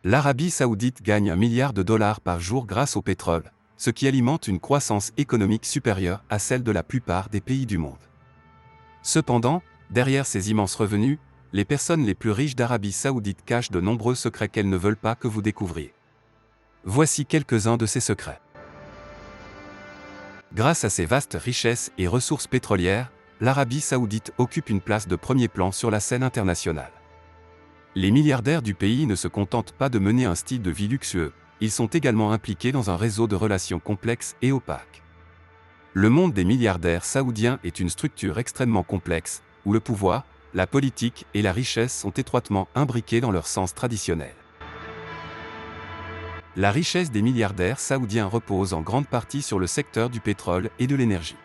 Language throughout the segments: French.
L'Arabie saoudite gagne 1 milliard de dollars par jour grâce au pétrole, ce qui alimente une croissance économique supérieure à celle de la plupart des pays du monde. Cependant, derrière ces immenses revenus, les personnes les plus riches d'Arabie saoudite cachent de nombreux secrets qu'elles ne veulent pas que vous découvriez. Voici quelques-uns de ces secrets. Grâce à ses vastes richesses et ressources pétrolières, l'Arabie saoudite occupe une place de premier plan sur la scène internationale. Les milliardaires du pays ne se contentent pas de mener un style de vie luxueux, ils sont également impliqués dans un réseau de relations complexes et opaques. Le monde des milliardaires saoudiens est une structure extrêmement complexe, où le pouvoir, la politique et la richesse sont étroitement imbriqués dans leur sens traditionnel. La richesse des milliardaires saoudiens repose en grande partie sur le secteur du pétrole et de l'énergie.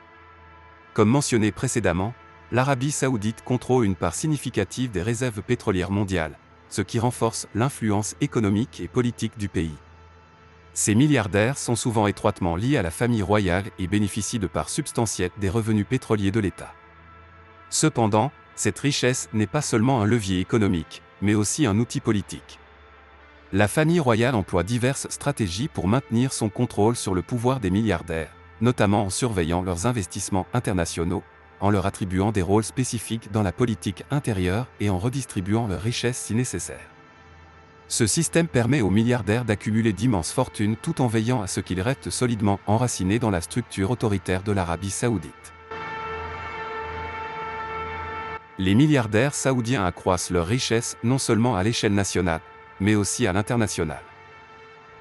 Comme mentionné précédemment, l'Arabie saoudite contrôle une part significative des réserves pétrolières mondiales, ce qui renforce l'influence économique et politique du pays. Ces milliardaires sont souvent étroitement liés à la famille royale et bénéficient de parts substantielles des revenus pétroliers de l'État. Cependant, cette richesse n'est pas seulement un levier économique, mais aussi un outil politique. La famille royale emploie diverses stratégies pour maintenir son contrôle sur le pouvoir des milliardaires, notamment en surveillant leurs investissements internationaux, en leur attribuant des rôles spécifiques dans la politique intérieure et en redistribuant leurs richesses si nécessaire. Ce système permet aux milliardaires d'accumuler d'immenses fortunes tout en veillant à ce qu'ils restent solidement enracinés dans la structure autoritaire de l'Arabie saoudite. Les milliardaires saoudiens accroissent leurs richesses non seulement à l'échelle nationale, mais aussi à l'international.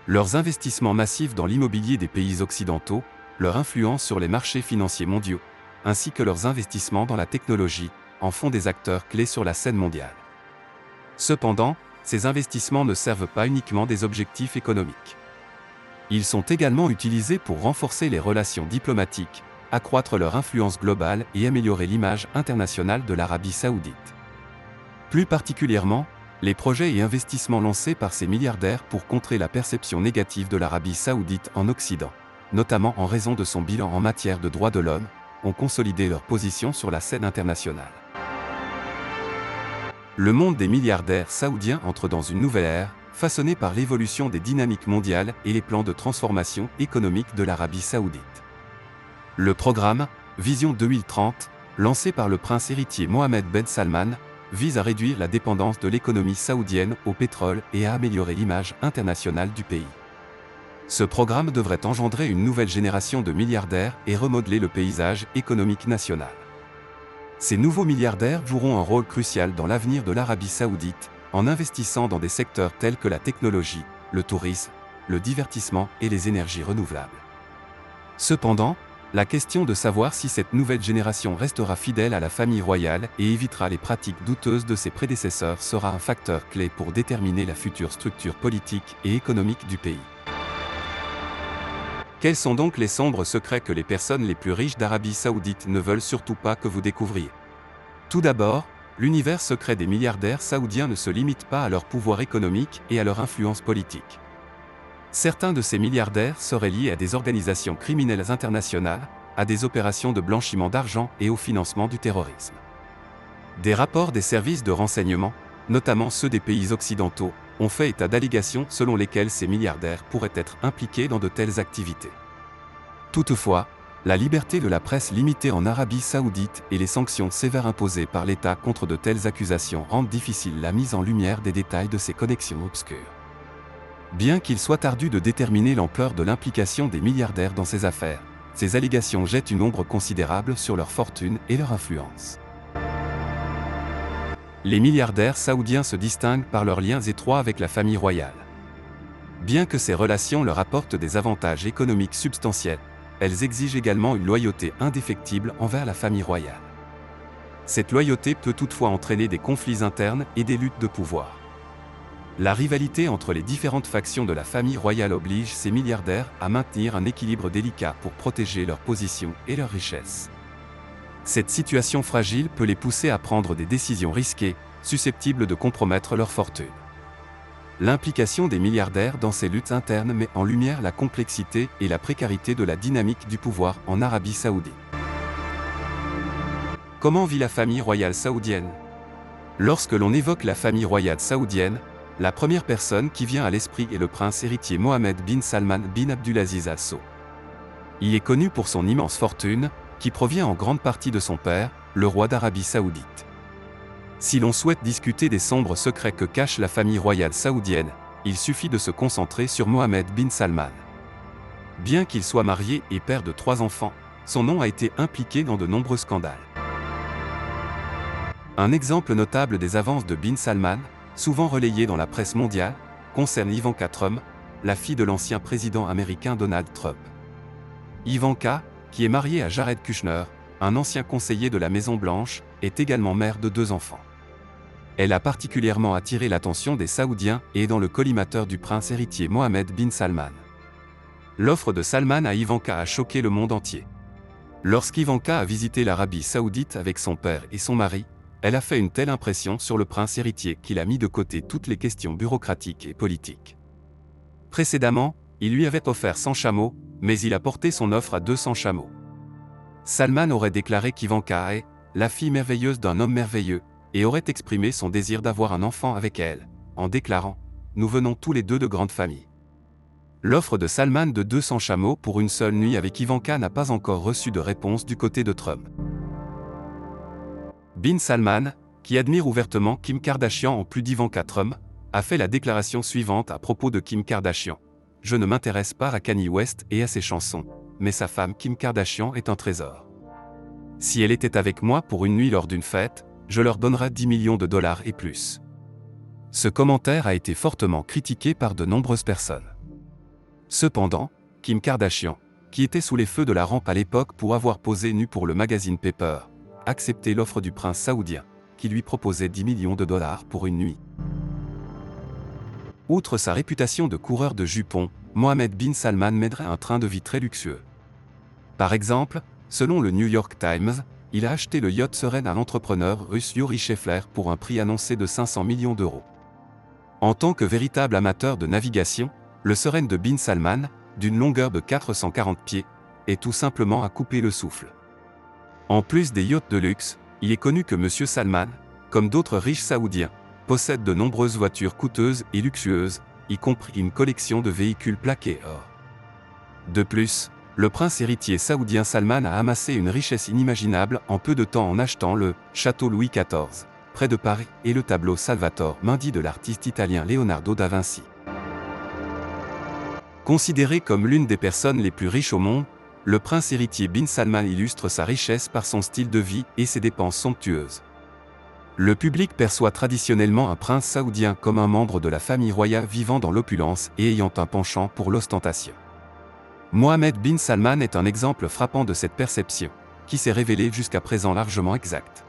Leurs investissements massifs dans l'immobilier des pays occidentaux, leur influence sur les marchés financiers mondiaux, ainsi que leurs investissements dans la technologie, en font des acteurs clés sur la scène mondiale. Cependant, ces investissements ne servent pas uniquement des objectifs économiques. Ils sont également utilisés pour renforcer les relations diplomatiques, accroître leur influence globale et améliorer l'image internationale de l'Arabie saoudite. Plus particulièrement, les projets et investissements lancés par ces milliardaires pour contrer la perception négative de l'Arabie saoudite en Occident, notamment en raison de son bilan en matière de droits de l'homme, ont consolidé leur position sur la scène internationale. Le monde des milliardaires saoudiens entre dans une nouvelle ère, façonnée par l'évolution des dynamiques mondiales et les plans de transformation économique de l'Arabie saoudite. Le programme Vision 2030, lancé par le prince héritier Mohammed Ben Salman, vise à réduire la dépendance de l'économie saoudienne au pétrole et à améliorer l'image internationale du pays. Ce programme devrait engendrer une nouvelle génération de milliardaires et remodeler le paysage économique national. Ces nouveaux milliardaires joueront un rôle crucial dans l'avenir de l'Arabie saoudite, en investissant dans des secteurs tels que la technologie, le tourisme, le divertissement et les énergies renouvelables. Cependant, la question de savoir si cette nouvelle génération restera fidèle à la famille royale et évitera les pratiques douteuses de ses prédécesseurs sera un facteur clé pour déterminer la future structure politique et économique du pays. Quels sont donc les sombres secrets que les personnes les plus riches d'Arabie saoudite ne veulent surtout pas que vous découvriez? Tout d'abord, l'univers secret des milliardaires saoudiens ne se limite pas à leur pouvoir économique et à leur influence politique. Certains de ces milliardaires seraient liés à des organisations criminelles internationales, à des opérations de blanchiment d'argent et au financement du terrorisme. Des rapports des services de renseignement, notamment ceux des pays occidentaux, ont fait état d'allégations selon lesquelles ces milliardaires pourraient être impliqués dans de telles activités. Toutefois, la liberté de la presse limitée en Arabie saoudite et les sanctions sévères imposées par l'État contre de telles accusations rendent difficile la mise en lumière des détails de ces connexions obscures. Bien qu'il soit ardu de déterminer l'ampleur de l'implication des milliardaires dans ces affaires, ces allégations jettent une ombre considérable sur leur fortune et leur influence. Les milliardaires saoudiens se distinguent par leurs liens étroits avec la famille royale. Bien que ces relations leur apportent des avantages économiques substantiels, elles exigent également une loyauté indéfectible envers la famille royale. Cette loyauté peut toutefois entraîner des conflits internes et des luttes de pouvoir. La rivalité entre les différentes factions de la famille royale oblige ces milliardaires à maintenir un équilibre délicat pour protéger leur position et leurs richesses. Cette situation fragile peut les pousser à prendre des décisions risquées, susceptibles de compromettre leur fortune. L'implication des milliardaires dans ces luttes internes met en lumière la complexité et la précarité de la dynamique du pouvoir en Arabie saoudite. Comment vit la famille royale saoudienne? Lorsque l'on évoque la famille royale saoudienne, La première personne qui vient à l'esprit est le prince héritier Mohammed bin Salman bin Abdulaziz Al Saud. Il est connu pour son immense fortune, qui provient en grande partie de son père, le roi d'Arabie Saoudite. Si l'on souhaite discuter des sombres secrets que cache la famille royale saoudienne, il suffit de se concentrer sur Mohammed bin Salman. Bien qu'il soit marié et père de 3 enfants, son nom a été impliqué dans de nombreux scandales. Un exemple notable des avances de bin Salman, souvent relayé dans la presse mondiale, concerne Ivanka Trump, la fille de l'ancien président américain Donald Trump. Ivanka, qui est mariée à Jared Kushner, un ancien conseiller de la Maison-Blanche, est également mère de 2 enfants. Elle a particulièrement attiré l'attention des Saoudiens et est dans le collimateur du prince héritier Mohammed bin Salman. L'offre de Salman à Ivanka a choqué le monde entier. Lorsqu'Ivanka a visité l'Arabie Saoudite avec son père et son mari, elle a fait une telle impression sur le prince héritier qu'il a mis de côté toutes les questions bureaucratiques et politiques. Précédemment, il lui avait offert 100 chameaux, mais il a porté son offre à 200 chameaux. Salman aurait déclaré qu'Ivanka est la fille merveilleuse d'un homme merveilleux, et aurait exprimé son désir d'avoir un enfant avec elle, en déclarant « Nous venons tous les deux de grandes familles ». L'offre de Salman de 200 chameaux pour une seule nuit avec Ivanka n'a pas encore reçu de réponse du côté de Trump. Bin Salman, qui admire ouvertement Kim Kardashian en plus d'Ivanka Trump, a fait la déclaration suivante à propos de Kim Kardashian. « Je ne m'intéresse pas à Kanye West et à ses chansons, mais sa femme Kim Kardashian est un trésor. Si elle était avec moi pour une nuit lors d'une fête, je leur donnerai 10 millions de dollars et plus. » Ce commentaire a été fortement critiqué par de nombreuses personnes. Cependant, Kim Kardashian, qui était sous les feux de la rampe à l'époque pour avoir posé nue pour le magazine Paper, acceptait l'offre du prince saoudien, qui lui proposait 10 millions de dollars pour une nuit. Outre sa réputation de coureur de jupons, Mohammed bin Salman mènerait un train de vie très luxueux. Par exemple, selon le New York Times, il a acheté le yacht Seren à l'entrepreneur russe Yuri Shefler pour un prix annoncé de 500 millions d'euros. En tant que véritable amateur de navigation, le Seren de bin Salman, d'une longueur de 440 pieds, est tout simplement à couper le souffle. En plus des yachts de luxe, il est connu que M. Salman, comme d'autres riches saoudiens, possède de nombreuses voitures coûteuses et luxueuses, y compris une collection de véhicules plaqués or. De plus, le prince héritier saoudien Salman a amassé une richesse inimaginable en peu de temps en achetant le château Louis XIV, près de Paris, et le tableau Salvator Mundi de l'artiste italien Leonardo da Vinci. Considéré comme l'une des personnes les plus riches au monde, le prince héritier bin Salman illustre sa richesse par son style de vie et ses dépenses somptueuses. Le public perçoit traditionnellement un prince saoudien comme un membre de la famille royale vivant dans l'opulence et ayant un penchant pour l'ostentation. Mohammed bin Salman est un exemple frappant de cette perception, qui s'est révélée jusqu'à présent largement exacte.